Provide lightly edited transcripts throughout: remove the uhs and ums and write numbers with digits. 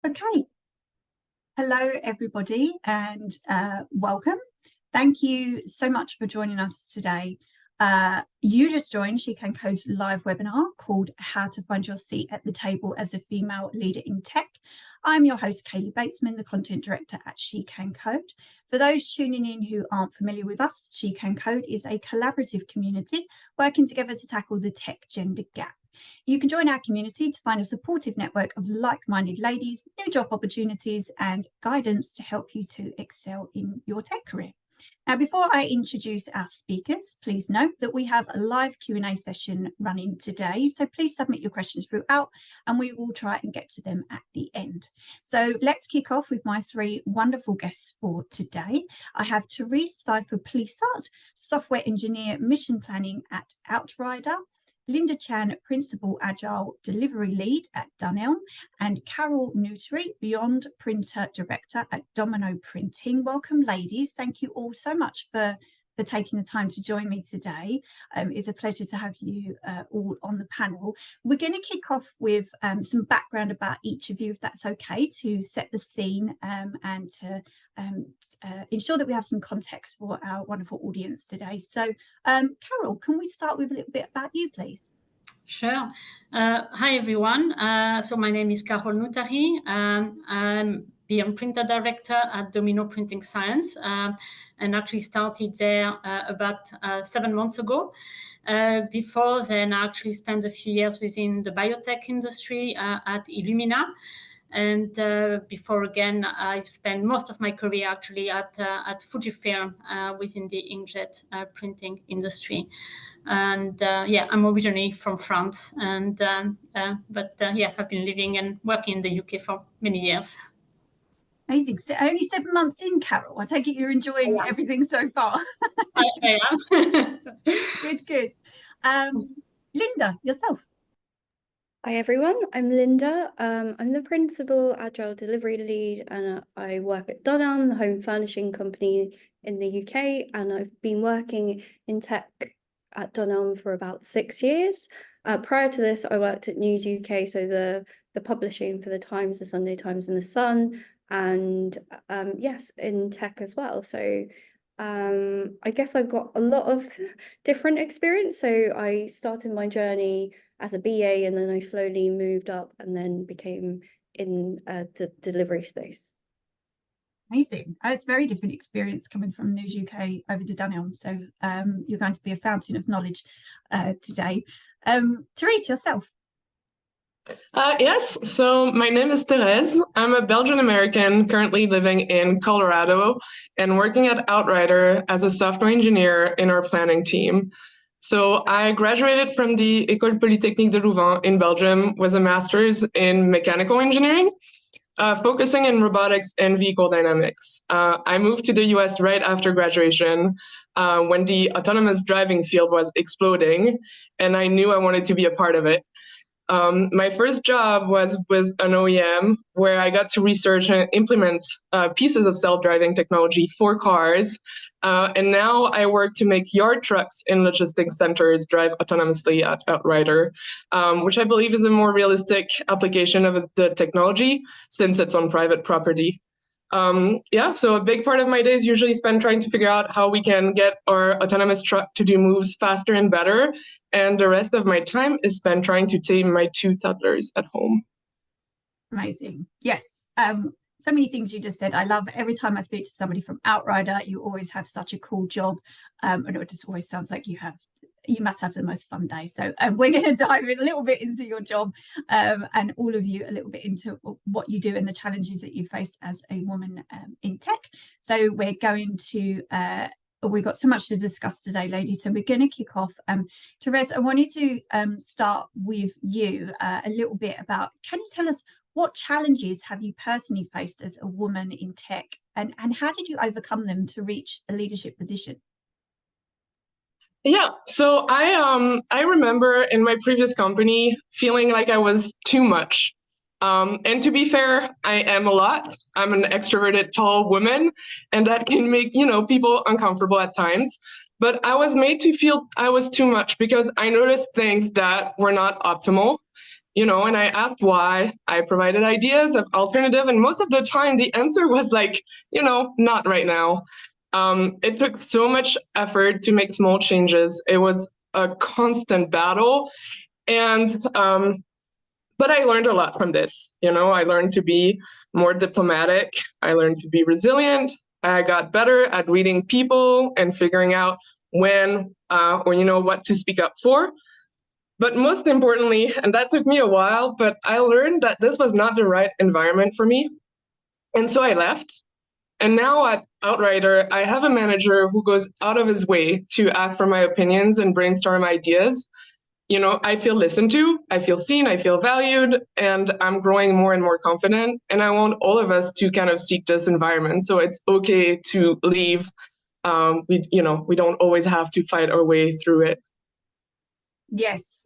Okay. Hello, everybody, and welcome. Thank you so much for joining us today. You just joined SheCanCode's live webinar called How to Find Your Seat at the Table as a Female Leader in Tech. I'm your host, Kaylee Batesman, the Content Director at SheCanCode. For those tuning in who aren't familiar with us, SheCanCode is a collaborative community working together to tackle the tech gender gap. You can join our community to find a supportive network of like-minded ladies, new job opportunities, and guidance to help you to excel in your tech career. Now, before I introduce our speakers, please note that we have a live Q&A session running today. So please submit your questions throughout and we will try and get to them at the end. So let's kick off with my three wonderful guests for today. I have Therese Cypher-Plissart, Software Engineer Mission Planning at Outrider, Linda Chan, Principal Agile Delivery Lead at Dunelm, and Carole Noutary, Beyond Printer Director at Domino Printing. Welcome, ladies. Thank you all so much for taking the time to join me today. It's a pleasure to have you all on the panel. We're going to kick off with some background about each of you, if that's okay, to set the scene and to ensure that we have some context for our wonderful audience today. So, Carole, can we start with a little bit about you, please? Sure. Hi, everyone. So my name is Carole Noutary. I'm Beyond Printer Director at Domino Printing Science, and actually started there about 7 months ago. Before then, I actually spent a few years within the biotech industry at Illumina. And before, again, I spent most of my career actually at Fujifilm within the inkjet printing industry. And yeah, I'm originally from France, and yeah, I've been living and working in the UK for many years. Amazing. So only 7 months in, Carole. I take it you're enjoying everything so far. I am. Good. Linda, yourself. Hi everyone, I'm Linda. I'm the Principal Agile Delivery Lead and I work at Dunelm, the home furnishing company in the UK, and I've been working in tech at Dunelm for about 6 years. Prior to this, I worked at News UK, so the publishing for the Times, the Sunday Times and the Sun, and yes, in tech as well. So I guess I've got a lot of different experience. So I started my journey as a BA, and then I slowly moved up and then became in the delivery space. Amazing. It's a very different experience coming from News UK over to Dunelm. So you're going to be a fountain of knowledge today. Therese, yourself. Yes, so my name is Therese. I'm a Belgian American currently living in Colorado and working at Outrider as a software engineer in our planning team. So I graduated from the École Polytechnique de Louvain in Belgium with a master's in mechanical engineering, focusing in robotics and vehicle dynamics. I moved to the US right after graduation when the autonomous driving field was exploding, and I knew I wanted to be a part of it. My first job was with an OEM where I got to research and implement pieces of self-driving technology for cars. And now I work to make yard trucks in logistics centers drive autonomously at Outrider, which I believe is a more realistic application of the technology since it's on private property. Yeah, so a big part of my day is usually spent trying to figure out how we can get our autonomous truck to do moves faster and better. And the rest of my time is spent trying to tame my 2 toddlers at home. Amazing. Yes. So many things you just said. I love every time I speak to somebody from Outrider, you always have such a cool job. And it just always sounds like you must have the most fun day. So we're going to dive in a little bit into your job and all of you a little bit into what you do and the challenges that you faced as a woman in tech. So we're going to we've got so much to discuss today, ladies, so we're going to kick off. Therese, I wanted to start with you a little bit about, can you tell us what challenges have you personally faced as a woman in tech, and how did you overcome them to reach a leadership position? Yeah, so I remember in my previous company feeling like I was too much. And to be fair, I am a lot. I'm an extroverted, tall woman, and that can make, people uncomfortable at times. But I was made to feel I was too much because I noticed things that were not optimal. and I asked why. I provided ideas of alternative, and most of the time the answer was like, not right now. It took so much effort to make small changes. It was a constant battle. And but I learned a lot from this. I learned to be more diplomatic. I learned to be resilient. I got better at reading people and figuring out when or what to speak up for. But most importantly, and that took me a while, but I learned that this was not the right environment for me. And so I left. And now at Outrider, I have a manager who goes out of his way to ask for my opinions and brainstorm ideas. I feel listened to, I feel seen, I feel valued, and I'm growing more and more confident. And I want all of us to kind of seek this environment. So it's okay to leave. We don't always have to fight our way through it. Yes,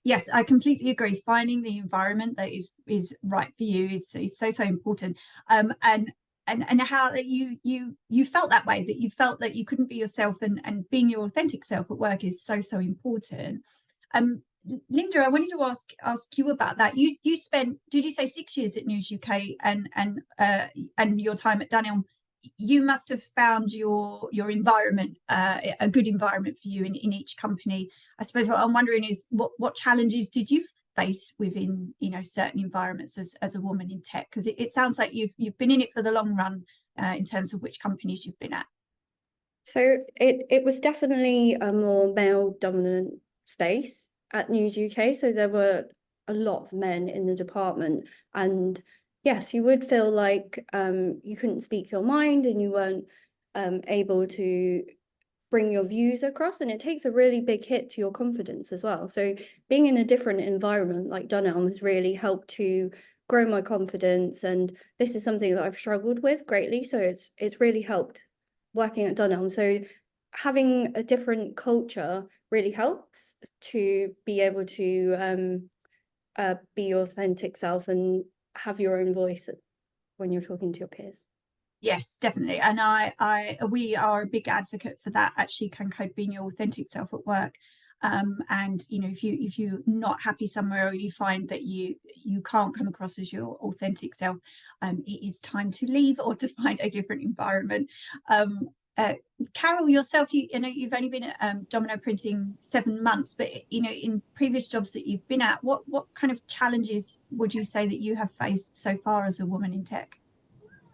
yes, I completely agree. Finding the environment that is right for you is so important. And how that you felt that way, that you felt that you couldn't be yourself, and being your authentic self at work is so important. Linda, I wanted to ask you about that. You spent, did you say 6 years at News UK, and your time at Dunelm? You must have found your environment a good environment for you in each company. I suppose what I'm wondering is what challenges did you face within certain environments as a woman in tech? Because it sounds like you've been in it for the long run in terms of which companies you've been at. So it was definitely a more male dominant space at News UK. So there were a lot of men in the department, and yes, you would feel like you couldn't speak your mind and you weren't able to bring your views across, and it takes a really big hit to your confidence as well. So being in a different environment like Dunelm has really helped to grow my confidence, and this is something that I've struggled with greatly. So it's really helped working at Dunelm. So having a different culture really helps to be able to be your authentic self and have your own voice when you're talking to your peers. Yes, definitely. And we are a big advocate for that at SheCanCode, being your authentic self at work. And if you're not happy somewhere, or you find that you can't come across as your authentic self, it is time to leave or to find a different environment. Carole, yourself, you've only been at Domino Printing 7 months, but in previous jobs that you've been at, what kind of challenges would you say that you have faced so far as a woman in tech?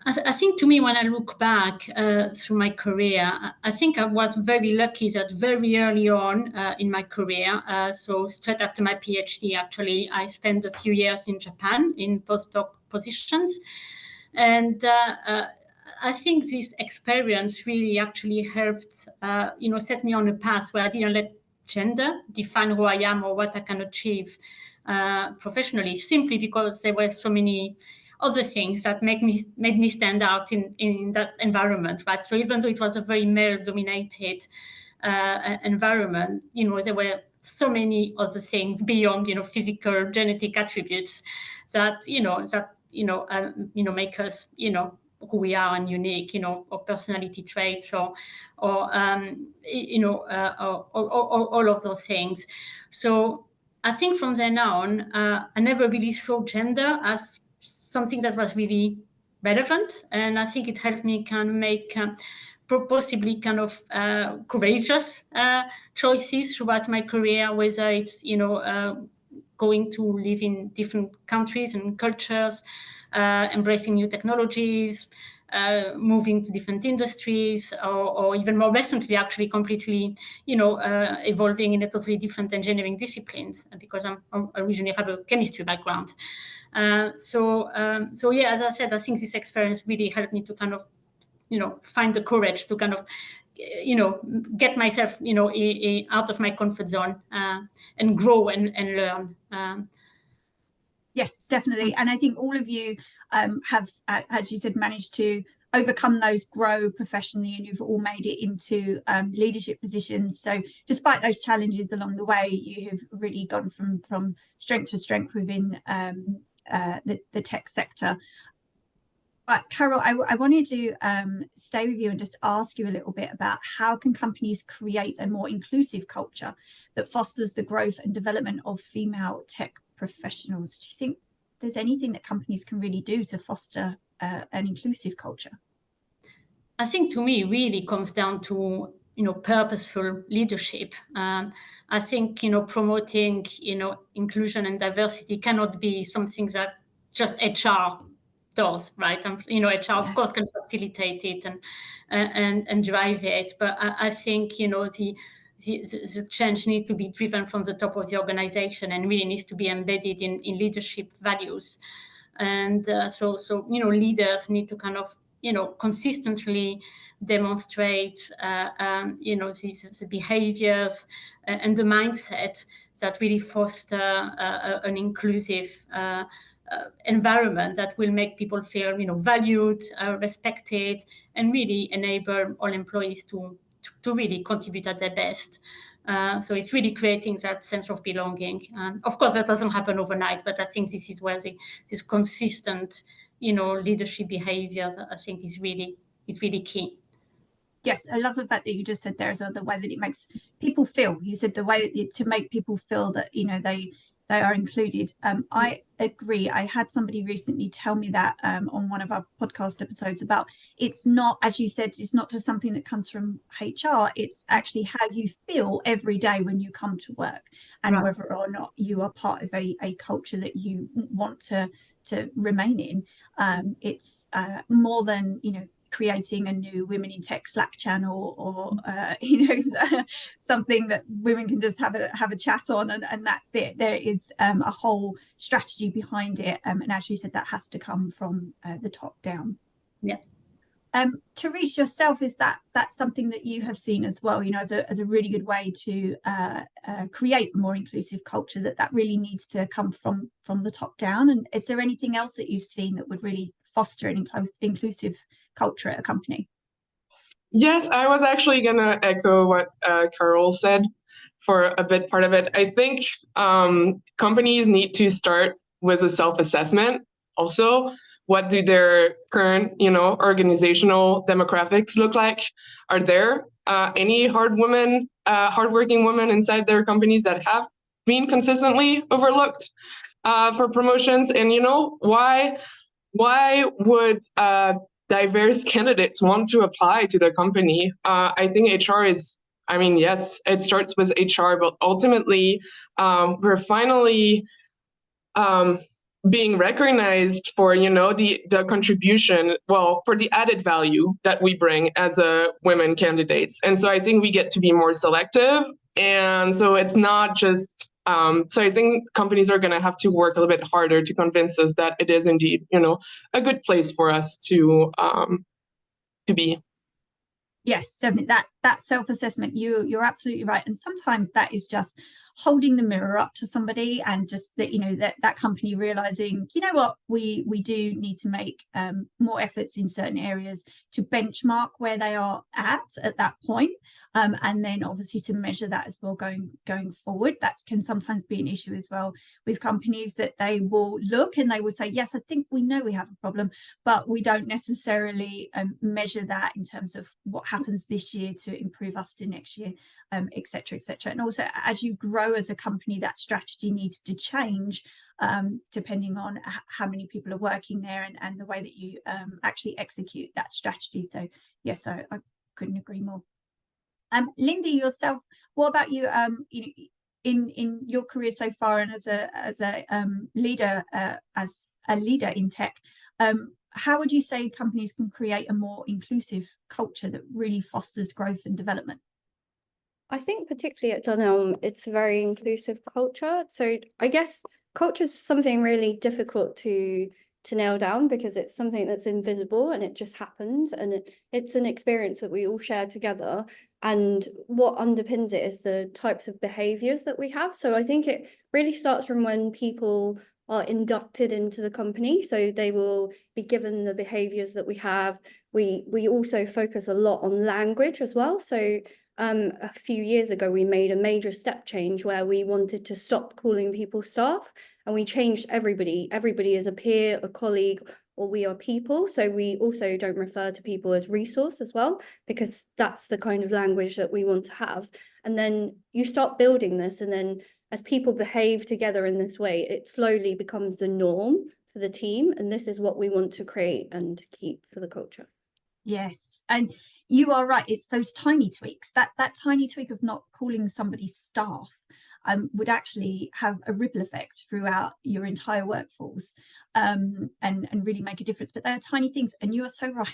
I think, to me, when I look back through my career, I think I was very lucky that very early on in my career, so straight after my PhD, actually, I spent a few years in Japan in postdoc positions. And I think this experience really actually helped, set me on a path where I didn't let gender define who I am or what I can achieve professionally, simply because there were so many other things that made me stand out in that environment, right? So even though it was a very male-dominated environment, there were so many other things beyond, physical genetic attributes that make us, who we are and unique, or personality traits, or all of those things. So I think from then on, I never really saw gender as something that was really relevant, and I think it helped me kind of make possibly kind of courageous choices throughout my career, whether it's going to live in different countries and cultures, embracing new technologies, moving to different industries, or even more recently, actually completely, evolving in a totally different engineering disciplines, because I originally have a chemistry background. So yeah, as I said, I think this experience really helped me to kind of, find the courage to kind of, get myself, out of my comfort zone and grow and learn. Yes, definitely. And I think all of you have, as you said, managed to overcome those, grow professionally, and you've all made it into leadership positions. So despite those challenges along the way, you have really gone from strength to strength within the tech sector. But Carole, I wanted to stay with you and just ask you a little bit about how can companies create a more inclusive culture that fosters the growth and development of female tech professionals. Do you think there's anything that companies can really do to foster an inclusive culture? I think to me, it really comes down to, purposeful leadership. I think, promoting, inclusion and diversity cannot be something that just HR does, right? And, HR, of course, can facilitate it and drive it. But I think, the change needs to be driven from the top of the organization and really needs to be embedded in leadership values. And so leaders need to kind of, consistently demonstrate, the behaviors and the mindset that really foster an inclusive environment that will make people feel, valued, respected, and really enable all employees to really contribute at their best. So it's really creating that sense of belonging. Of course, that doesn't happen overnight, but I think this is where this consistent, leadership behaviors, I think is really key. Yes, I love the fact that you just said there as well, the way that it makes people feel. You said the way that to make people feel that, they are included. I agree. I had somebody recently tell me that on one of our podcast episodes about, it's not, as you said, it's not just something that comes from HR. It's actually how you feel every day when you come to work, and right, whether or not you are part of a culture that you want to remain in. It's more than, creating a new Women in Tech Slack channel or something that women can just have a chat on, and that's it. There is a whole strategy behind it, and as you said, that has to come from the top down. Yeah. Therese, yourself, is that something that you have seen as well, as a really good way to create a more inclusive culture, that really needs to come from the top down? And is there anything else that you've seen that would really foster an inclusive culture at a company? Yes, I was actually going to echo what Carole said for a bit part of it. I think companies need to start with a self-assessment also. What do their current, organizational demographics look like? Are there any hardworking women inside their companies that have been consistently overlooked for promotions? And why would diverse candidates want to apply to the company? I think HR is, yes, it starts with HR, but ultimately we're finally being recognized for, the contribution, for the added value that we bring as women candidates. And so I think we get to be more selective. And so it's not just, so I think companies are going to have to work a little bit harder to convince us that it is indeed, a good place for us to be. Yes, certainly that self-assessment, you're absolutely right. And sometimes that is just holding the mirror up to somebody, and just that, that company realizing, what, we do need to make more efforts in certain areas to benchmark where they are at that point. And then obviously to measure that as well going forward. That can sometimes be an issue as well with companies, that they will look and they will say, yes, I think we know we have a problem, but we don't necessarily measure that in terms of what happens this year to improve us to next year, etc., etc. And also, as you grow as a company, that strategy needs to change depending on how many people are working there, and the way that you actually execute that strategy. So yes, I couldn't agree more. Linda, yourself, what about you? In your career so far, and as a leader in tech, how would you say companies can create a more inclusive culture that really fosters growth and development? I think particularly at Dunelm, it's a very inclusive culture. So I guess culture is something really difficult to nail down, because it's something that's invisible and it just happens, and it's an experience that we all share together. And what underpins it is the types of behaviors that we have. So I think it really starts from when people are inducted into the company, so they will be given the behaviors that we have. We also focus a lot on language as well. So a few years ago, we made a major step change where we wanted to stop calling people staff, and we changed everybody. Everybody is a peer, a colleague, or we are people. So we also don't refer to people as resource as well, because that's the kind of language that we want to have. And then you start building this, and then as people behave together in this way, it slowly becomes the norm for the team. And this is what we want to create and keep for the culture. Yes, and you are right. It's those tiny tweaks. That tiny tweak of not calling somebody staff would actually have a ripple effect throughout your entire workforce, and really make a difference. But they are tiny things, and you are so right.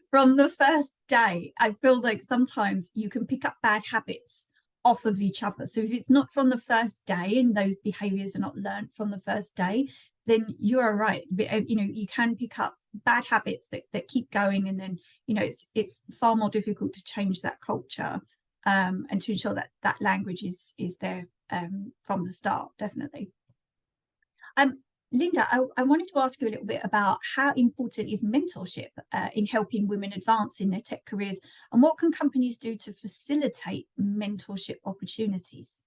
From the first day, I feel like sometimes you can pick up bad habits off of each other. So if it's not from the first day and those behaviors are not learned from the first day, then you are right. You know, you can pick up bad habits that keep going, and then, you know, it's far more difficult to change that culture, and to ensure that that language is there from the start, definitely. Linda, I wanted to ask you a little bit about how important is mentorship in helping women advance in their tech careers, and what can companies do to facilitate mentorship opportunities?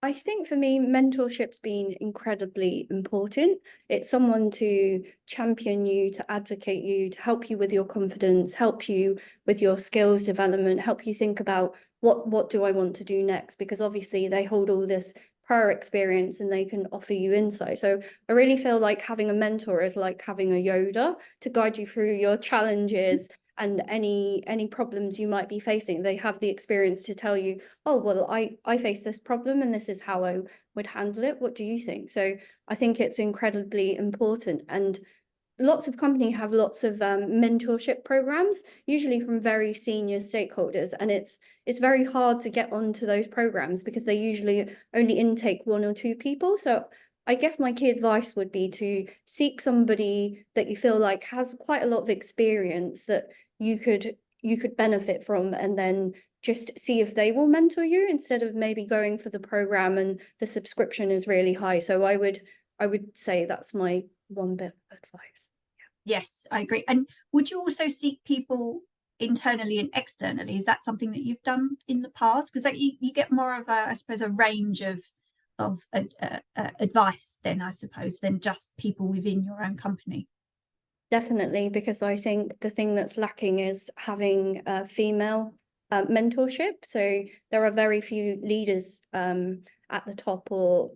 I think for me, mentorship's been incredibly important. It's someone to champion you, to advocate you, to help you with your confidence, help you with your skills development, help you think about what do I want to do next? Because obviously they hold all this prior experience and they can offer you insight. So I really feel like having a mentor is like having a Yoda to guide you through your challenges and any problems you might be facing. They have the experience to tell you, oh, well, I face this problem and this is how I would handle it. What do you think? So I think it's incredibly important. And lots of companies have lots of mentorship programs, usually from very senior stakeholders. And it's very hard to get onto those programs because they usually only intake 1 or 2 people. So I guess my key advice would be to seek somebody that you feel like has quite a lot of experience that you could benefit from, and then just see if they will mentor you instead of maybe going for the program and the subscription is really high. So I would say that's my one bit of advice. Yes, I agree. And would you also seek people internally and externally? Is that something that you've done in the past? Because you get more of a, I suppose, a range of advice then, I suppose, than just people within your own company. Definitely, because I think the thing that's lacking is having female mentorship. So there are very few leaders at the top or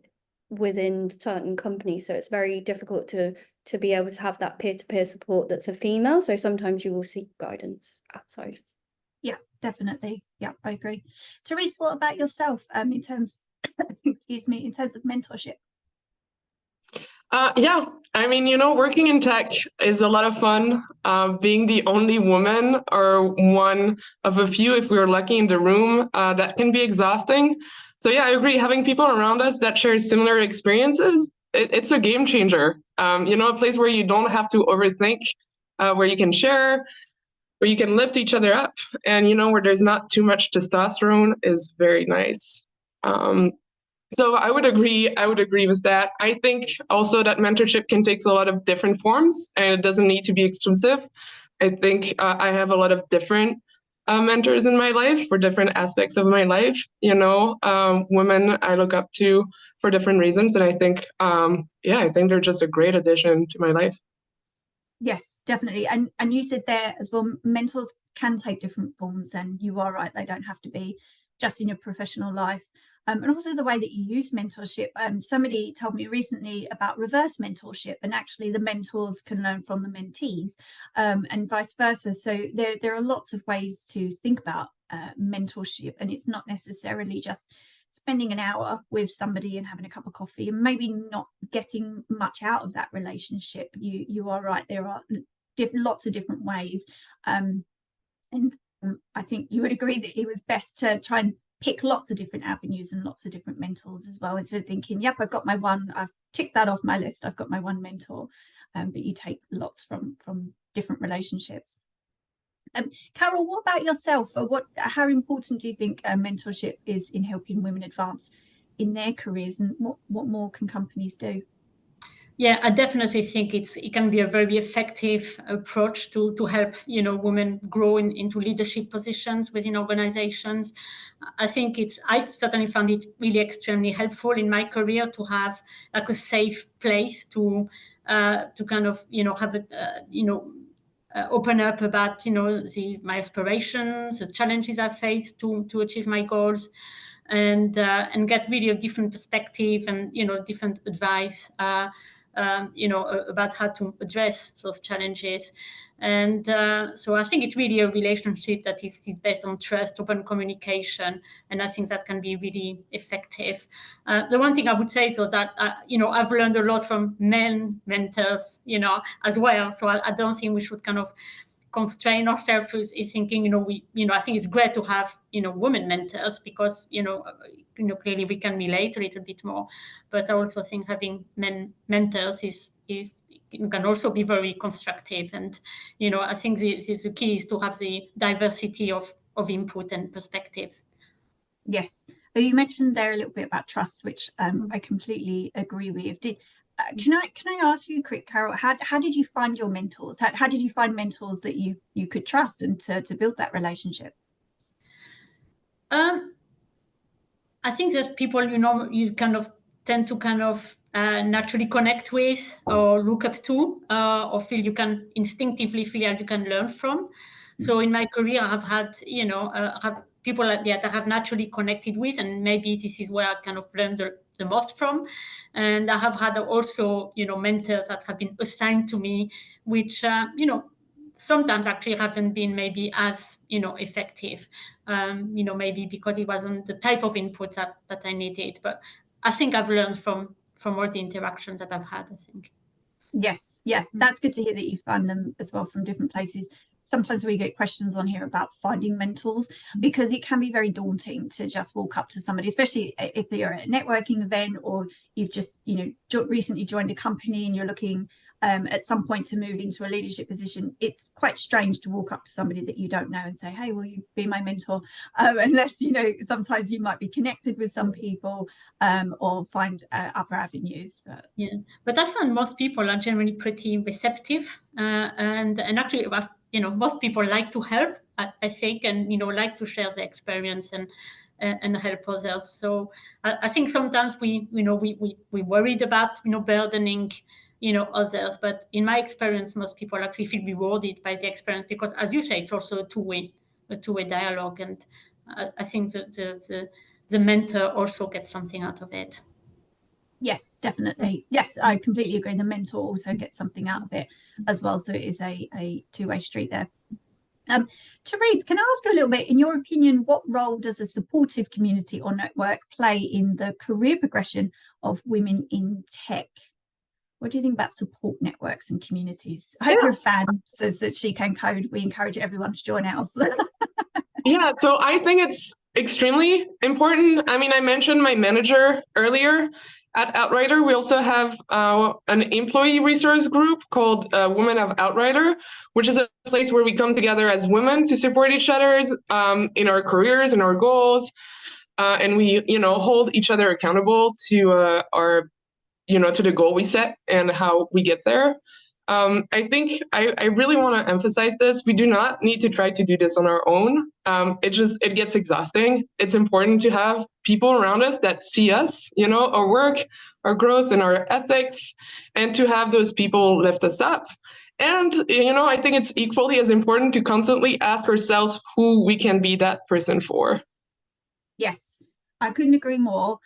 within certain companies. So it's very difficult to be able to have that peer-to-peer support that's a female. So sometimes you will seek guidance outside. Yeah, definitely. Yeah, I agree. Therese, what about yourself in terms, excuse me, in terms of mentorship? Yeah, I mean, you know, working in tech is a lot of fun. Being the only woman or one of a few, if we were lucky, in the room, that can be exhausting. So yeah, I agree. Having people around us that share similar experiences, it's a game changer. You know, a place where you don't have to overthink, where you can share, where you can lift each other up, and, you know, where there's not too much testosterone is very nice. So I would agree with that. I think also that mentorship can take a lot of different forms, and it doesn't need to be exclusive. I think I have a lot of different mentors in my life for different aspects of my life. You know, women I look up to for different reasons, and I think, I think they're just a great addition to my life. Yes, definitely. And you said there as well, mentors can take different forms, and you are right, they don't have to be just in your professional life. And also the way that you use mentorship. Somebody told me recently about reverse mentorship, and actually the mentors can learn from the mentees, and vice versa. So there are lots of ways to think about mentorship, and it's not necessarily just spending an hour with somebody and having a cup of coffee and maybe not getting much out of that relationship. You are right, there are lots of different ways, and I think you would agree that it was best to try and pick lots of different avenues and lots of different mentors as well, instead of thinking, yep, I've got my one, I've ticked that off my list, I've got my one mentor, but you take lots from different relationships. Carole, what about yourself? How important do you think mentorship is in helping women advance in their careers, and what more can companies do? Yeah, I definitely think it can be a very effective approach to help, you know, women grow into leadership positions within organizations. I think I've certainly found it really extremely helpful in my career to have like a safe place to kind of, you know, have open up about, you know, my aspirations, the challenges I face to achieve my goals. and get really a different perspective and, different advice, about how to address those challenges. And so I think it's really a relationship that is based on trust, open communication, and I think that can be really effective. The one thing I would say is that, I've learned a lot from men mentors, as well. So I don't think we should kind of constrain ourselves is thinking, I think it's great to have, women mentors because, clearly we can relate a little bit more. But I also think having men mentors is can also be very constructive. And, I think the key is to have the diversity of input and perspective. Yes. You mentioned there a little bit about trust, which I completely agree with. Can I ask you quick, Carole, how did you find your mentors? How did you find mentors that you could trust and to build that relationship? I think there's people, you kind of tend to kind of naturally connect with or look up to, or feel you can instinctively feel like you can learn from. So in my career, I have had, have people that I have naturally connected with, and maybe this is where I kind of learned the most from. And I have had also, mentors that have been assigned to me, which, sometimes actually haven't been maybe as, effective, maybe because it wasn't the type of input that I needed. But I think I've learned from all the interactions that I've had, I think. Yes. Yeah, that's good to hear that you found them as well from different places. Sometimes we get questions on here about finding mentors because it can be very daunting to just walk up to somebody, especially if you're at a networking event or you've just, recently joined a company and you're looking at some point to move into a leadership position. It's quite strange to walk up to somebody that you don't know and say, hey, will you be my mentor? Unless, sometimes you might be connected with some people or find other avenues. But I found most people are generally pretty receptive and actually, most people like to help, I think, and, like to share their experience and help others. So I think sometimes we worried about, burdening, others. But in my experience, most people actually feel rewarded by the experience because, as you say, it's also a two-way dialogue. And I think the mentor also gets something out of it. Yes, definitely. Yes, I completely agree. The mentor also gets something out of it as well. So it is a two-way street there. Therese, can I ask you a little bit, in your opinion, what role does a supportive community or network play in the career progression of women in tech? What do you think about support networks and communities? I hope you're a fan, says that SheCanCode. We encourage everyone to join ours. Yeah, so I think it's extremely important. I mean, I mentioned my manager earlier. At Outrider, we also have an employee resource group called Women of Outrider, which is a place where we come together as women to support each other in our careers and our goals. And we, hold each other accountable to our, to the goal we set and how we get there. I think I really want to emphasize this. We do not need to try to do this on our own. It gets exhausting. It's important to have people around us that see us, our work, our growth, and our ethics, and to have those people lift us up. And, I think it's equally as important to constantly ask ourselves who we can be that person for. Yes, I couldn't agree more.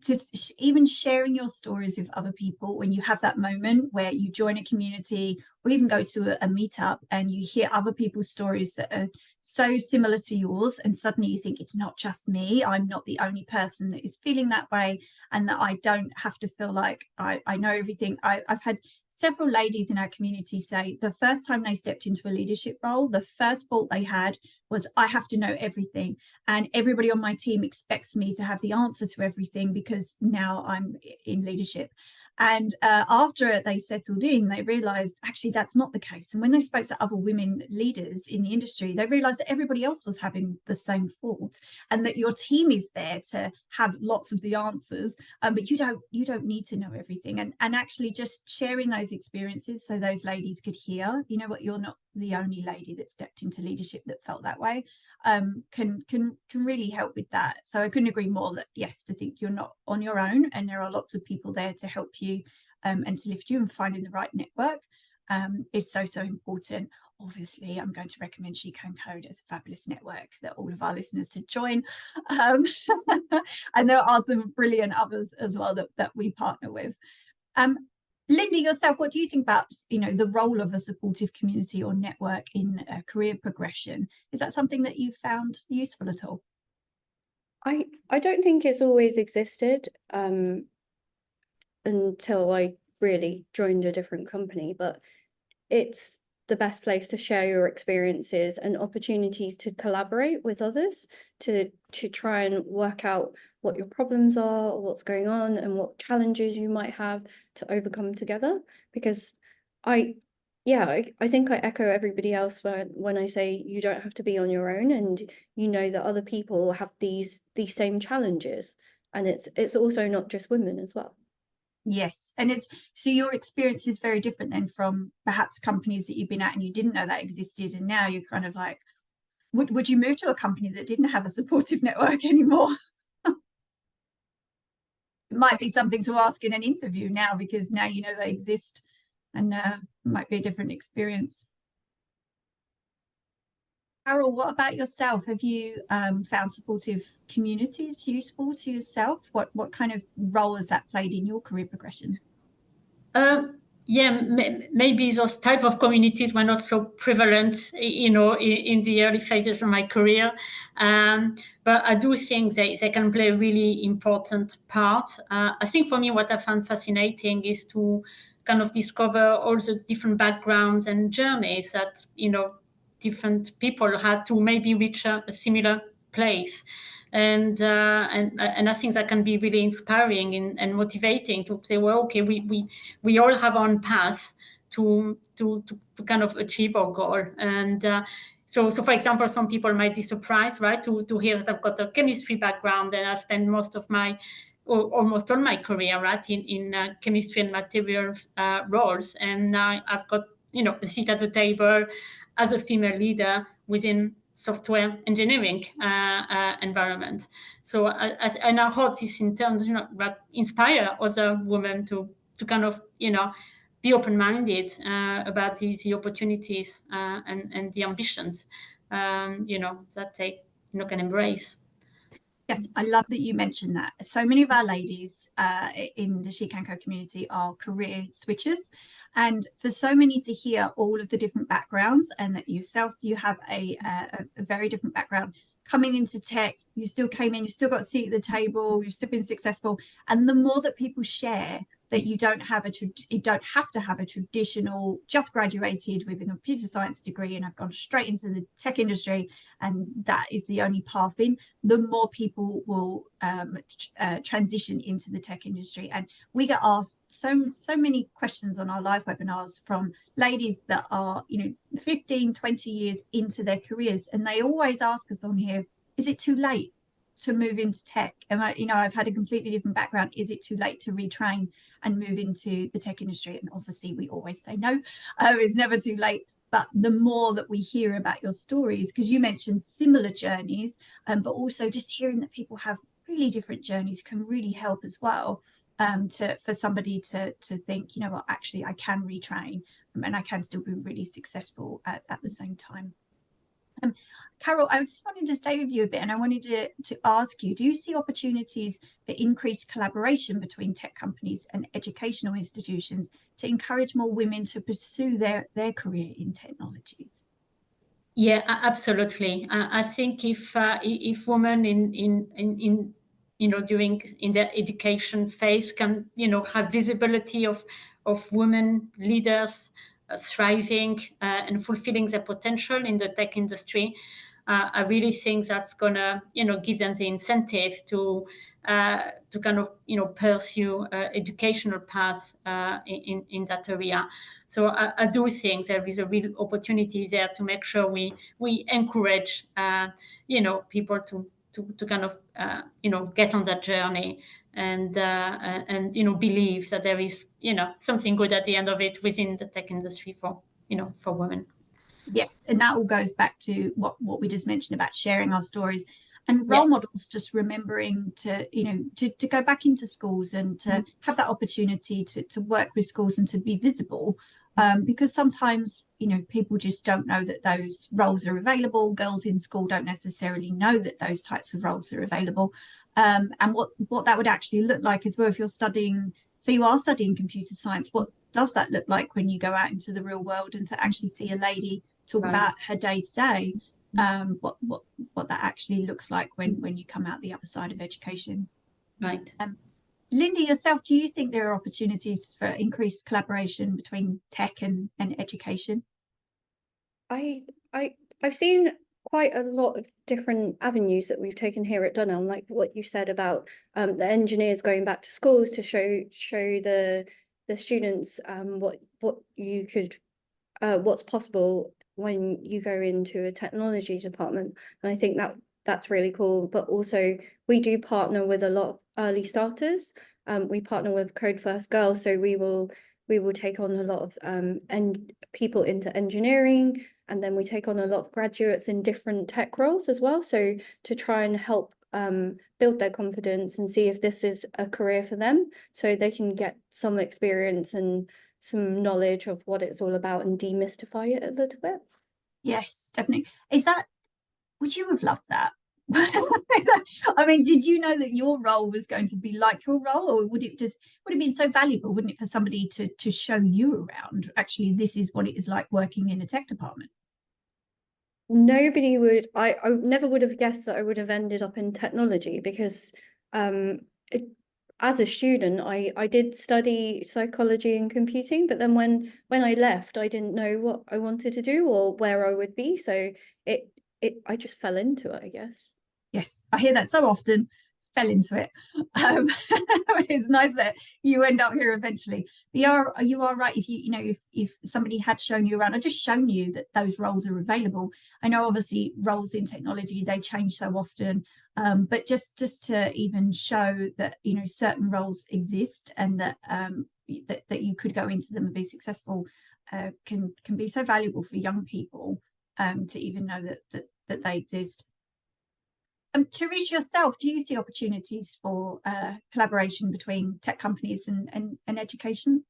Just even sharing your stories with other people when you have that moment where you join a community or even go to a meetup and you hear other people's stories that are so similar to yours, and suddenly you think it's not just me, I'm not the only person that is feeling that way, and that I don't have to feel like I know everything. I've had several ladies in our community say the first time they stepped into a leadership role, the first thought they had was, I have to know everything, and everybody on my team expects me to have the answer to everything because now I'm in leadership. And after they settled in, they realized actually that's not the case. And when they spoke to other women leaders in the industry, they realized that everybody else was having the same thought, and that your team is there to have lots of the answers, but you don't need to know everything. And actually just sharing those experiences so those ladies could hear, what, you're not the only lady that stepped into leadership that felt that way, can really help with that. So I couldn't agree more that yes, to think you're not on your own, and there are lots of people there to help you and to lift you, and finding the right network is so important. obviously I'm going to recommend SheCanCode as a fabulous network that all of our listeners should join. And there are some brilliant others as well that we partner with. Linda, yourself, what do you think about, the role of a supportive community or network in career progression? Is that something that you've found useful at all? I don't think it's always existed until I really joined a different company, but it's the best place to share your experiences and opportunities to collaborate with others to try and work out what your problems are, or what's going on, and what challenges you might have to overcome together. Because I think I echo everybody else when I say you don't have to be on your own, and that other people have these same challenges, and it's also not just women as well. Yes, and so your experience is very different then from perhaps companies that you've been at and you didn't know that existed, and now you're kind of like, would you move to a company that didn't have a supportive network anymore? It might be something to ask in an interview now, because now you know they exist, and might be a different experience. Carole, what about yourself? Have you found supportive communities useful to yourself? What kind of role has that played in your career progression? Yeah, maybe those type of communities were not so prevalent, in the early phases of my career. But I do think they can play a really important part. I think for me, what I found fascinating is to kind of discover all the different backgrounds and journeys that, different people had to maybe reach a similar place. And I think that can be really inspiring and motivating to say, well, okay, we all have our own path to kind of achieve our goal. And so for example, some people might be surprised, right, to hear that I've got a chemistry background, and I spent most of my, or almost all my career, right, in chemistry and materials roles, and now I've got a seat at the table as a female leader within software engineering environment. So and I hope this in terms, inspire other women to kind of, be open-minded about the opportunities and the ambitions, that they can embrace. Yes, I love that you mentioned that. So many of our ladies in the SheCanCode community are career switchers. And for so many to hear all of the different backgrounds, and that you have a very different background coming into tech, you still came in, you still got a seat at the table, you've still been successful. And the more that people share that you don't have to have a traditional, just graduated with a computer science degree and I've gone straight into the tech industry and that is the only path in, the more people will transition into the tech industry. And we get asked so many questions on our live webinars from ladies that are 15, 20 years into their careers, and they always ask us on here, is it too late to move into tech? And I've had a completely different background. Is it too late to retrain and move into the tech industry? And obviously we always say no, it's never too late. But the more that we hear about your stories, because you mentioned similar journeys, but also just hearing that people have really different journeys can really help as well, for somebody to think, what, actually I can retrain and I can still be really successful at the same time. Carole, I just wanted to stay with you a bit, and I wanted to ask you, do you see opportunities for increased collaboration between tech companies and educational institutions to encourage more women to pursue their career in technologies? Yeah, absolutely. I think if women in during in their education phase can have visibility of women leaders thriving and fulfilling their potential in the tech industry, I really think that's gonna give them the incentive to kind of pursue educational path in that area. So I do think there is a real opportunity there to make sure we encourage people to kind of get on that journey and believe that there is something good at the end of it within the tech industry for women. Yes, and that all goes back to what we just mentioned about sharing our stories and role models, just remembering to go back into schools and to have that opportunity to work with schools and to be visible because sometimes, you know, people just don't know that those roles are available. Girls in school don't necessarily know that those types of roles are available. And what that would actually look like as well if you're studying, so you are studying computer science, what does that look like when you go out into the real world and to actually see a lady talk about her day to day, what that actually looks like when you come out the other side of education. Right. Linda, yourself, do you think there are opportunities for increased collaboration between tech and education? I've seen quite a lot of different avenues that we've taken here at Dunelm, like what you said about the engineers going back to schools to show the students what you could what's possible when you go into a technology department. And I think that's really cool. But also we do partner with a lot of early starters. We partner with Code First Girls, so we will take on a lot of people into engineering, and then we take on a lot of graduates in different tech roles as well. So to try and help build their confidence and see if this is a career for them, so they can get some experience and some knowledge of what it's all about and demystify it a little bit. Yes, definitely. Would you have loved that? I mean, did you know that your role was going to be like your role, or would it have been so valuable, wouldn't it, for somebody to show you around, actually, this is what it is like working in a tech department? Nobody would, I never would have guessed that I would have ended up in technology, because as a student, I did study psychology and computing, but then when I left, I didn't know what I wanted to do or where I would be. So I just fell into it, I guess. Yes, I hear that so often. Fell into it. It's nice that you end up here eventually. But you are right. If somebody had shown you around or just shown you that those roles are available. I know obviously roles in technology, they change so often. But just to even show that, you know, certain roles exist and that that you could go into them and be successful can be so valuable for young people to even know that they exist. Therese, yourself, do you see opportunities for collaboration between tech companies and education?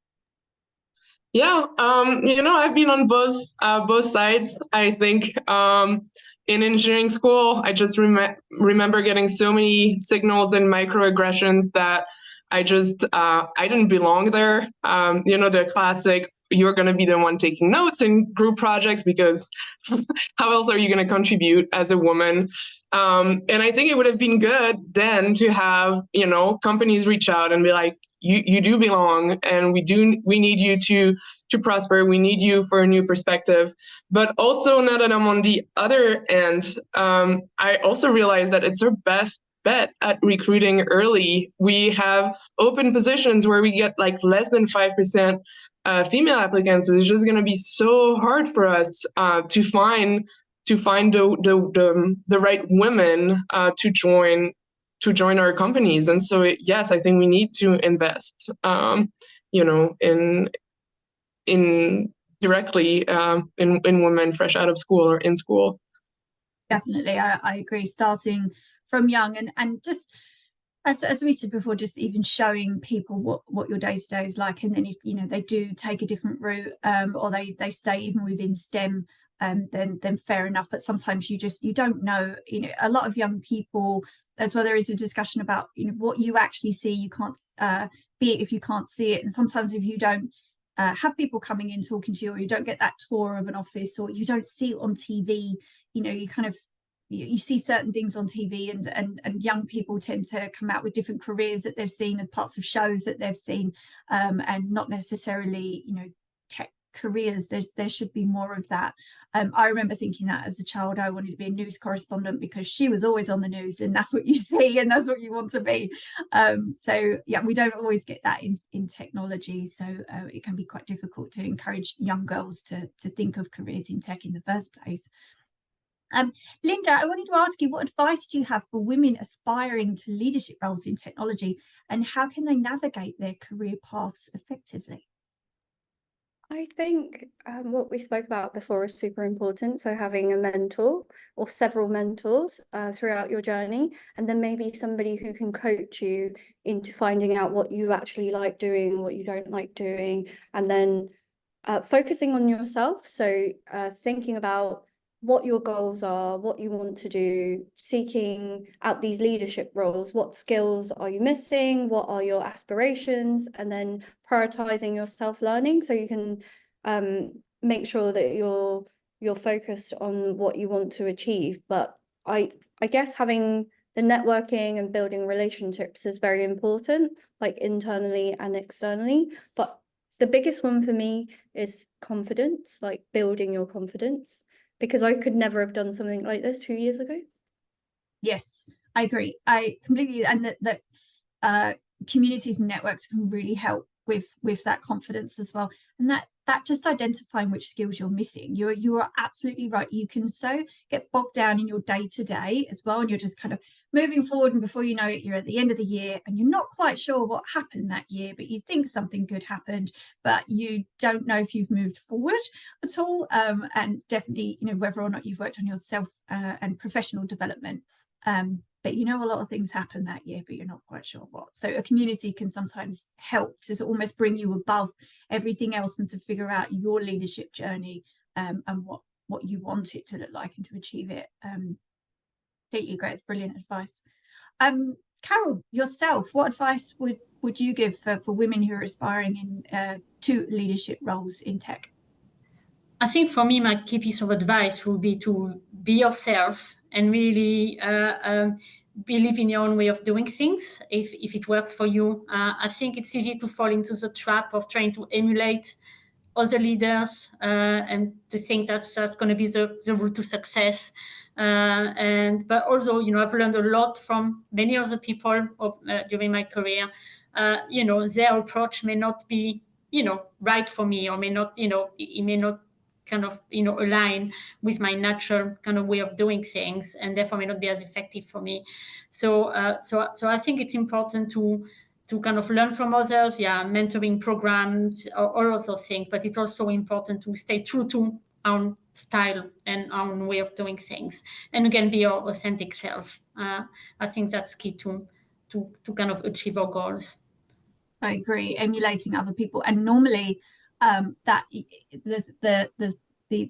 Yeah, I've been on both sides. I think in engineering school, I just remember getting so many signals and microaggressions that I didn't belong there. The classic, you're going to be the one taking notes in group projects because how else are you going to contribute as a woman? And I think it would have been good then to have, companies reach out and be like, you do belong, and we need you to prosper. We need you for a new perspective. But also, now that I'm on the other end, I also realize that it's our best bet at recruiting early. We have open positions where we get like less than 5% female applicants. It's just going to be so hard for us to find the right women to join our companies. And so yes, I think we need to invest in directly in women fresh out of school or in school. Definitely, I agree, starting from young and just as we said before, just even showing people what your day-to-day is like, and then if they do take a different route or they stay even within STEM, then fair enough. But sometimes you don't know. A lot of young people as well. There is a discussion about what you actually see. You can't be it if you can't see it, and sometimes if you don't have people coming in talking to you, or you don't get that tour of an office, or you don't see it on TV, you kind of you see certain things on TV, and young people tend to come out with different careers that they've seen as parts of shows that they've seen, and not necessarily tech careers. There should be more of that. I remember thinking that as a child I wanted to be a news correspondent because she was always on the news, and that's what you see and that's what you want to be. So yeah, we don't always get that in technology, so it can be quite difficult to encourage young girls to think of careers in tech in the first place. Linda, I wanted to ask you, what advice do you have for women aspiring to leadership roles in technology, and how can they navigate their career paths effectively? I think what we spoke about before is super important. So having a mentor or several mentors throughout your journey, and then maybe somebody who can coach you into finding out what you actually like doing, what you don't like doing, and then focusing on yourself. So thinking about what your goals are, what you want to do, seeking out these leadership roles, what skills are you missing, what are your aspirations, and then prioritizing your self-learning so you can make sure that you're focused on what you want to achieve. But I guess having the networking and building relationships is very important, like internally and externally. But the biggest one for me is confidence, like building your confidence, because I could never have done something like this 2 years ago. Yes, I agree. I completely, and that communities and networks can really help with that confidence as well. And that just identifying which skills you're missing. You are absolutely right. You can so get bogged down in your day-to-day as well, and you're just kind of moving forward, and before you know it, you're at the end of the year and you're not quite sure what happened that year, but you think something good happened, but you don't know if you've moved forward at all. And definitely, whether or not you've worked on yourself and professional development. But a lot of things happen that year, but you're not quite sure what. So a community can sometimes help to almost bring you above everything else and to figure out your leadership journey and what you want it to look like and to achieve it. Completely great. It's brilliant advice. Carole, yourself, what advice would you give for women who are aspiring to leadership roles in tech? I think for me, my key piece of advice would be to be yourself and really believe in your own way of doing things if it works for you. I think it's easy to fall into the trap of trying to emulate other leaders and to think that's going to be the route to success. But also, I've learned a lot from many other people during my career. Their approach may not be, right for me, or may not, it may not kind of, align with my natural kind of way of doing things, and therefore may not be as effective for me. So I think it's important to kind of learn from others, mentoring programs, all of those things. But it's also important to stay true to our own style and our own way of doing things, and again, be your authentic self. I think that's key to kind of achieve our goals. I agree. Emulating other people, and normally that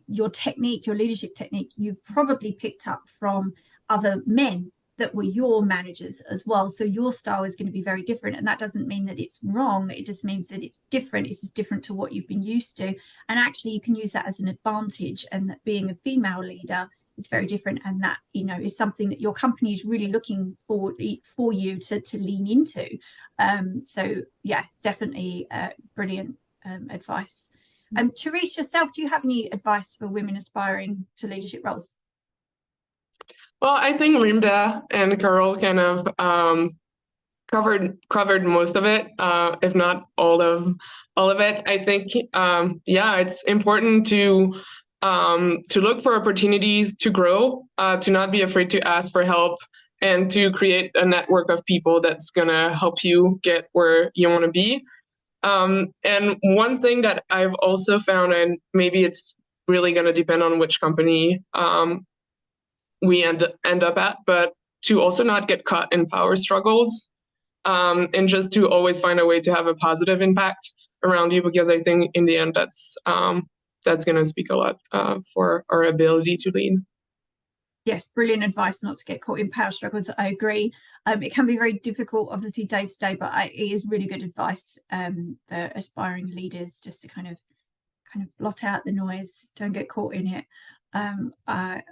your technique, your leadership technique, you probably picked up from other men that were your managers as well. So your style is going to be very different, and that doesn't mean that it's wrong. It just means that it's different. It's just different to what you've been used to, and actually you can use that as an advantage. And that being a female leader, it's very different, and that is something that your company is really looking for you to lean into. So yeah, definitely brilliant advice. Therese, yourself, do you have any advice for women aspiring to leadership roles? Well, I think Linda and Carole kind of covered most of it, if not all of it. I think it's important to look for opportunities to grow, to not be afraid to ask for help, and to create a network of people that's gonna help you get where you want to be. And one thing that I've also found, and maybe it's really gonna depend on which company we end up at, but to also not get caught in power struggles, and just to always find a way to have a positive impact around you, because I think in the end that's going to speak a lot for our ability to lead. Yes, brilliant advice not to get caught in power struggles. I agree. It can be very difficult, obviously, day to day, but it is really good advice for aspiring leaders, just to kind of blot out the noise, don't get caught in it. I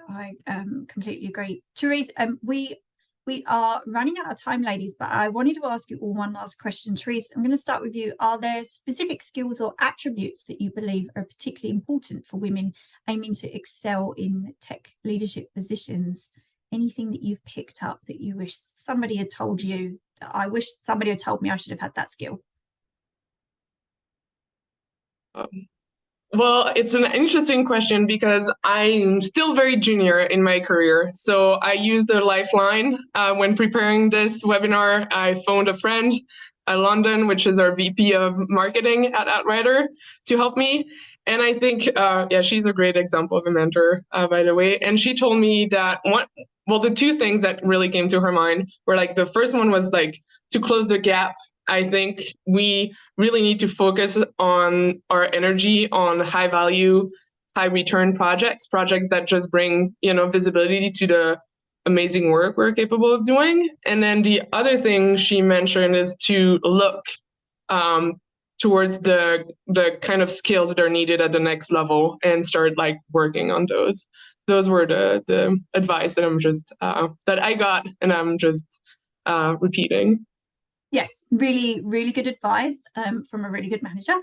completely agree. Therese, we are running out of time, ladies, but I wanted to ask you all one last question. Therese, I'm going to start with you. Are there specific skills or attributes that you believe are particularly important for women aiming to excel in tech leadership positions? Anything that you've picked up that you wish somebody had told you, that I wish somebody had told me I should have had that skill? Well, it's an interesting question because I'm still very junior in my career. So I used a lifeline when preparing this webinar. I phoned a friend at London, which is our VP of marketing at Outrider, to help me. And I think, she's a great example of a mentor, by the way. And she told me that the two things that really came to her mind were, like, the first one was, like, to close the gap I think we really need to focus on our energy on high value, high return projects that just bring, visibility to the amazing work we're capable of doing. And then the other thing she mentioned is to look towards the kind of skills that are needed at the next level and start like working on those. Those were the advice that I'm just that I got, and I'm just repeating. Yes, really, really good advice from a really good manager.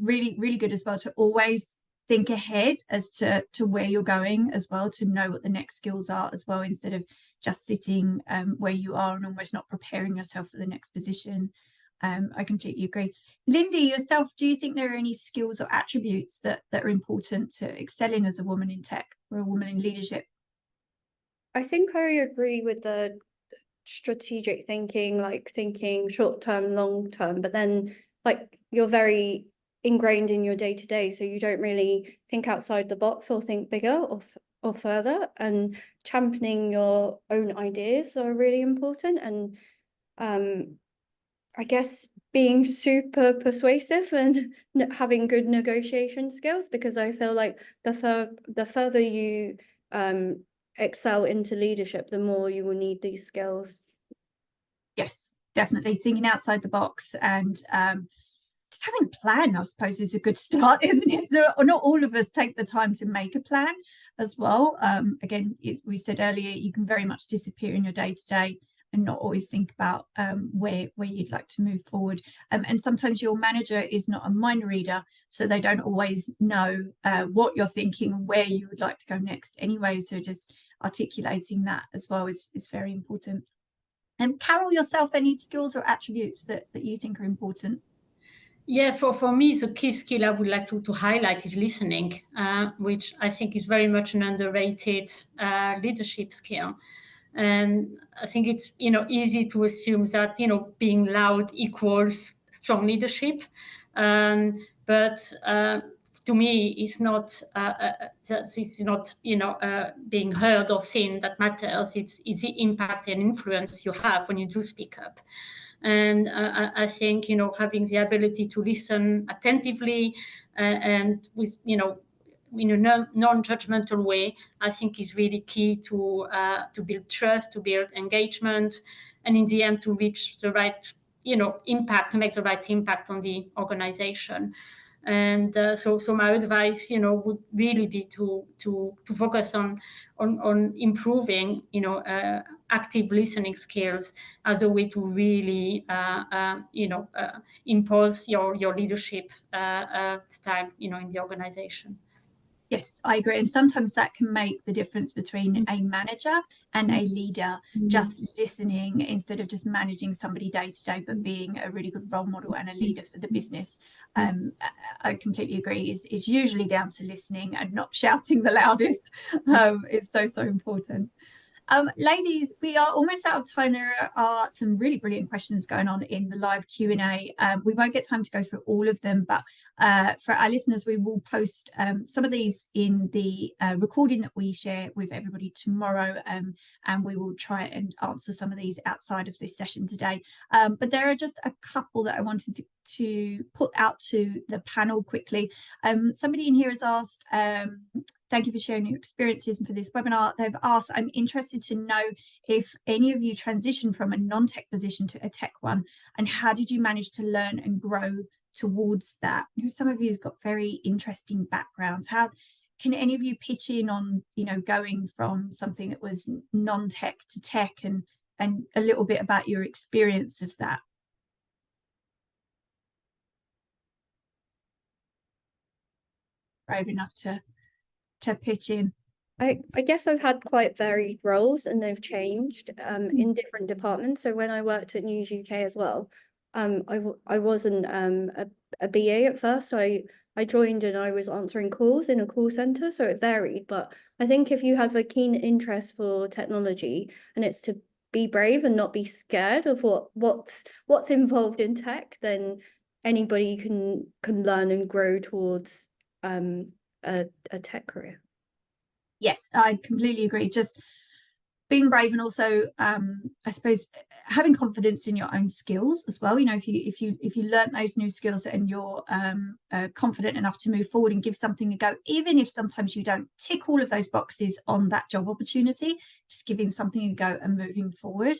Really, really good as well to always think ahead as to where you're going as well, to know what the next skills are as well, instead of just sitting where you are and almost not preparing yourself for the next position. I completely agree. Linda, yourself, do you think there are any skills or attributes that are important to excelling as a woman in tech or a woman in leadership? I think I agree with the strategic thinking, like thinking short term, long term, but then like you're very ingrained in your day to day, so you don't really think outside the box or think bigger or further, and championing your own ideas are really important. And I guess being super persuasive and having good negotiation skills, because I feel like the further you excel into leadership, the more you will need these skills. Yes, definitely thinking outside the box, and just having a plan, I suppose, is a good start, isn't it? So not all of us take the time to make a plan as well. Again, we said earlier, you can very much disappear in your day-to-day and not always think about where you'd like to move forward. And sometimes your manager is not a mind reader, so they don't always know what you're thinking and where you would like to go next anyway. So just articulating that as well is very important. And Carole, yourself, any skills or attributes that you think are important? Yeah, for me, the key skill I would like to highlight is listening, which I think is very much an underrated leadership skill. And I think it's, easy to assume that, being loud equals strong leadership. But to me, it's not being heard or seen that matters. It's the impact and influence you have when you do speak up. And I think, having the ability to listen attentively and with, in a non-judgmental way, I think is really key to build trust, to build engagement, and in the end to reach the right, impact, to make the right impact on the organization. And so my advice, would really be to focus on improving, active listening skills as a way to really, impose your leadership style, in the organization. Yes, I agree. And sometimes that can make the difference between a manager and a leader, just listening instead of just managing somebody day to day, but being a really good role model and a leader for the business. I completely agree. It's usually down to listening and not shouting the loudest. It's so important. Ladies, we are almost out of time. There are some really brilliant questions going on in the live Q&A. We won't get time to go through all of them, but for our listeners, we will post some of these in the recording that we share with everybody tomorrow, and we will try and answer some of these outside of this session today. But there are just a couple that I wanted to put out to the panel quickly. Somebody in here has asked, thank you for sharing your experiences for this webinar. They've asked, I'm interested to know if any of you transitioned from a non-tech position to a tech one, and how did you manage to learn and grow towards that? Some of you have got very interesting backgrounds. How can any of you pitch in on, going from something that was non-tech to tech, and a little bit about your experience of that? Brave enough to pitch in. I guess I've had quite varied roles, and they've changed in different departments. So when I worked at News UK as well, I wasn't a BA at first. I joined and I was answering calls in a call center, so it varied. But I think if you have a keen interest for technology, and it's to be brave and not be scared of what's involved in tech, then anybody can learn and grow towards a tech career. Yes, I completely agree. Just being brave, and also I suppose having confidence in your own skills as well. You know, if you learn those new skills and you're confident enough to move forward and give something a go, even if sometimes you don't tick all of those boxes on that job opportunity, just giving something a go and moving forward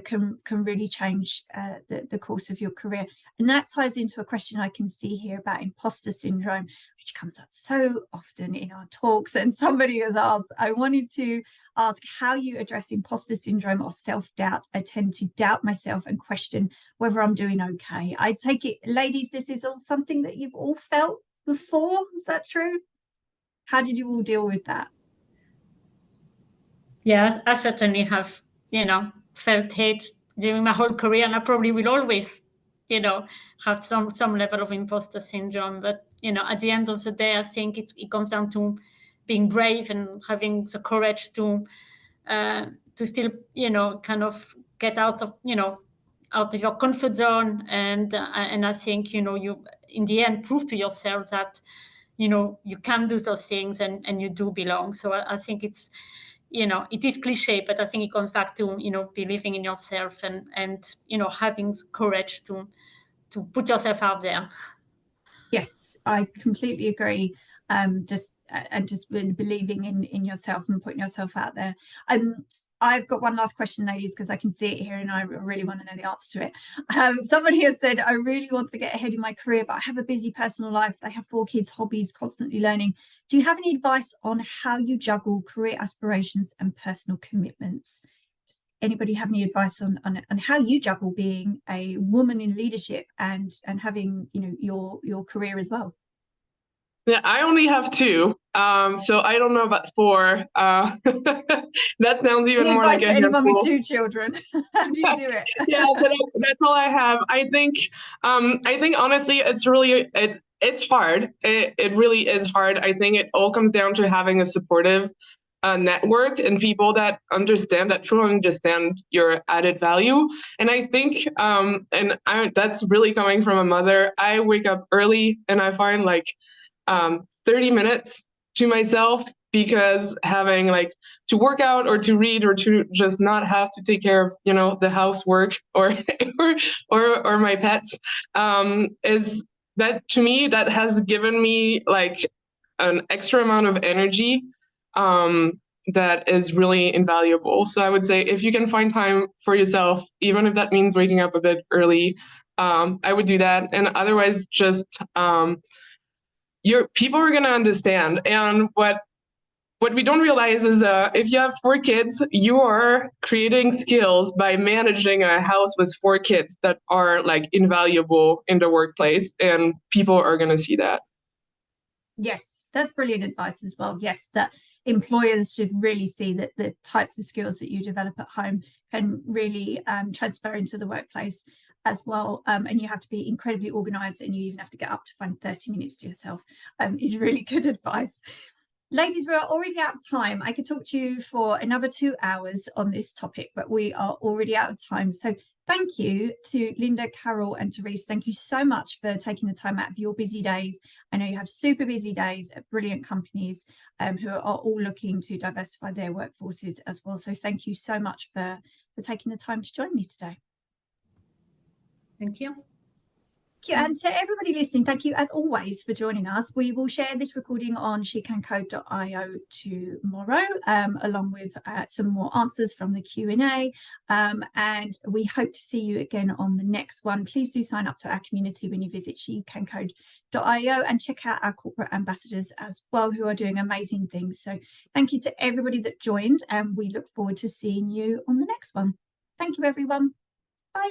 can really change the course of your career. And that ties into a question I can see here about imposter syndrome, which comes up so often in our talks. And somebody has asked, I wanted to ask how you address imposter syndrome or self-doubt. I tend to doubt myself and question whether I'm doing okay. I take it, ladies, this is all something that you've all felt before. Is that true? How did you all deal with that? Yes, I certainly have, felt it during my whole career, and I probably will always, have some level of imposter syndrome. But, at the end of the day, I think it comes down to being brave and having the courage to still, kind of get out of your comfort zone. And I think, you in the end prove to yourself that, you can do those things and you do belong. So I think it's, it is cliche, but I think it comes back to, believing in yourself and having courage to put yourself out there. Yes, I completely agree. Just believing in yourself and putting yourself out there. I've got one last question, ladies, because I can see it here and I really want to know the answer to it. Somebody has said, I really want to get ahead in my career, but I have a busy personal life. I have 4 kids, hobbies, constantly learning. Do you have any advice on how you juggle career aspirations and personal commitments? Does anybody have any advice on how you juggle being a woman in leadership and having, your career as well? Yeah, I only have 2, so I don't know about 4. That sounds even more like a anyone handful. with 2 children. How do you do it? Yeah, that's all I have. I think honestly, it's hard. It really is hard. I think it all comes down to having a supportive network and people that truly understand your added value. And I think, that's really coming from a mother. I wake up early and I find 30 minutes to myself, because having to work out or to read or to just not have to take care of the housework or my pets is that, to me, that has given me an extra amount of energy that is really invaluable. So I would say, if you can find time for yourself, even if that means waking up a bit early, I would do that. And otherwise, just people are going to understand. And what we don't realize is if you have 4 kids, you are creating skills by managing a house with 4 kids that are invaluable in the workplace, and people are going to see that. Yes, that's brilliant advice as well. Yes, that employers should really see that the types of skills that you develop at home can really transfer into the workplace as well. And you have to be incredibly organized, and you even have to get up to find 30 minutes to yourself is really good advice. Ladies, we're already out of time. I could talk to you for another 2 hours on this topic, but we are already out of time. So thank you to Linda, Carole and Therese. Thank you so much for taking the time out of your busy days. I know you have super busy days at brilliant companies who are all looking to diversify their workforces as well. So thank you so much for taking the time to join me today. Thank you. Thank you. And to everybody listening, thank you as always for joining us. We will share this recording on SheCanCode.io tomorrow, along with some more answers from the Q&A. And we hope to see you again on the next one. Please do sign up to our community when you visit SheCanCode.io, and check out our corporate ambassadors as well, who are doing amazing things. So thank you to everybody that joined, and we look forward to seeing you on the next one. Thank you, everyone. Bye.